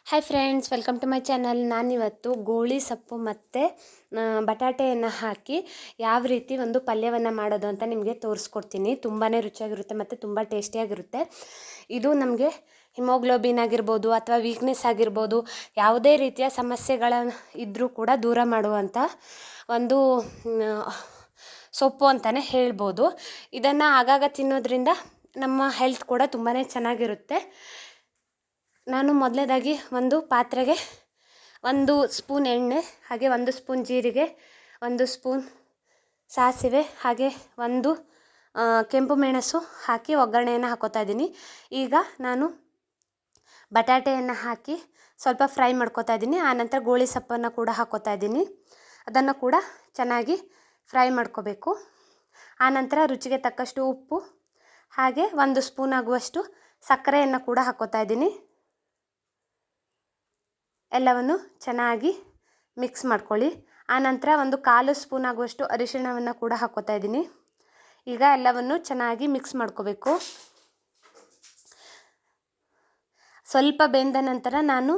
Hi friends, welcome to my channel. ನಾನಿವತ್ತು ಗೋಳಿ ಸೊಪ್ಪು ಮತ್ತು ಬಟಾಟೆಯನ್ನು ಹಾಕಿ ಯಾವ ರೀತಿ ಒಂದು ಪಲ್ಯವನ್ನು ಮಾಡೋದು ಅಂತ ನಿಮಗೆ ತೋರಿಸ್ಕೊಡ್ತೀನಿ. ತುಂಬಾ ರುಚಿಯಾಗಿರುತ್ತೆ ಮತ್ತು ತುಂಬ ಟೇಸ್ಟಿಯಾಗಿರುತ್ತೆ. ಇದು ನಮಗೆ ಹಿಮೋಗ್ಲೋಬಿನ್ ಆಗಿರ್ಬೋದು ಅಥವಾ ವೀಕ್ನೆಸ್ ಆಗಿರ್ಬೋದು, ಯಾವುದೇ ರೀತಿಯ ಸಮಸ್ಯೆಗಳ ಇದ್ದರೂ ಕೂಡ ದೂರ ಮಾಡುವಂಥ ಒಂದು ಸೊಪ್ಪು ಅಂತಲೇ ಹೇಳ್ಬೋದು. ಇದನ್ನು ಆಗಾಗ ತಿನ್ನೋದ್ರಿಂದ ನಮ್ಮ ಹೆಲ್ತ್ ಕೂಡ ತುಂಬಾ ಚೆನ್ನಾಗಿರುತ್ತೆ. ನಾನು ಮೊದಲನೇದಾಗಿ ಒಂದು ಪಾತ್ರೆಗೆ 1 ಸ್ಪೂನ್ ಎಣ್ಣೆ, ಹಾಗೆ 1 ಸ್ಪೂನ್ ಜೀರಿಗೆ, 1 ಸ್ಪೂನ್ ಸಾಸಿವೆ, ಹಾಗೆ 1 ಕೆಂಪು ಮೆಣಸು ಹಾಕಿ ಒಗ್ಗರಣೆಯನ್ನು ಹಾಕೋತಾ ಇದ್ದೀನಿ. ಈಗ ನಾನು ಬಟಾಟೆಯನ್ನು ಹಾಕಿ ಸ್ವಲ್ಪ ಫ್ರೈ ಮಾಡ್ಕೋತಾ ಇದ್ದೀನಿ. ಆನಂತರ ಗೋಳಿ ಸೊಪ್ಪನ್ನು ಕೂಡ ಹಾಕೋತಾ ಇದ್ದೀನಿ. ಅದನ್ನು ಕೂಡ ಚೆನ್ನಾಗಿ ಫ್ರೈ ಮಾಡ್ಕೋಬೇಕು. ಆನಂತರ ರುಚಿಗೆ ತಕ್ಕಷ್ಟು ಉಪ್ಪು, ಹಾಗೆ 1 ಸ್ಪೂನ್ ಆಗುವಷ್ಟು ಸಕ್ಕರೆಯನ್ನು ಕೂಡ ಹಾಕೋತಾ ಇದ್ದೀನಿ. ಎಲ್ಲವನ್ನು ಚೆನ್ನಾಗಿ ಮಿಕ್ಸ್ ಮಾಡ್ಕೊಳ್ಳಿ. ಆನಂತರ 1/4 ಸ್ಪೂನ್ ಆಗುವಷ್ಟು ಅರಿಶಿಣವನ್ನು ಕೂಡ ಹಾಕೋತಾ ಇದ್ದೀನಿ. ಈಗ ಎಲ್ಲವನ್ನು ಚೆನ್ನಾಗಿ ಮಿಕ್ಸ್ ಮಾಡ್ಕೋಬೇಕು. ಸ್ವಲ್ಪ ಬೆಂದ ನಂತರ ನಾನು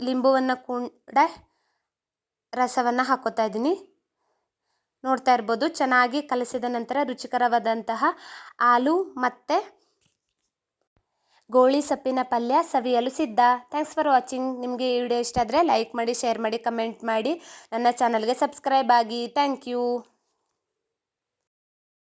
ಲಿಂಬುವನ್ನು ಕೂಡ ರಸವನ್ನು ಹಾಕೋತಾ ಇದ್ದೀನಿ. ನೋಡ್ತಾ ಇರ್ಬೋದು, ಚೆನ್ನಾಗಿ ಕಲಸಿದ ನಂತರ ರುಚಿಕರವಾದಂತಹ ಆಲೂ ಮತ್ತು ಗೋಳಿ ಸೊಪ್ಪಿನ ಪಲ್ಯ ಸವಿಯಲು ಸಿದ್ಧ. Thanks for watching. ನಿಮಗೆ ಈ ವಿಡಿಯೋ ಇಷ್ಟ ಆದರೆ ಲೈಕ್ ಮಾಡಿ, ಶೇರ್ ಮಾಡಿ, ಕಮೆಂಟ್ ಮಾಡಿ, ನನ್ನ ಚಾನಲ್ಗೆ ಸಬ್ಸ್ಕ್ರೈಬ್ ಆಗಿ. Thank you.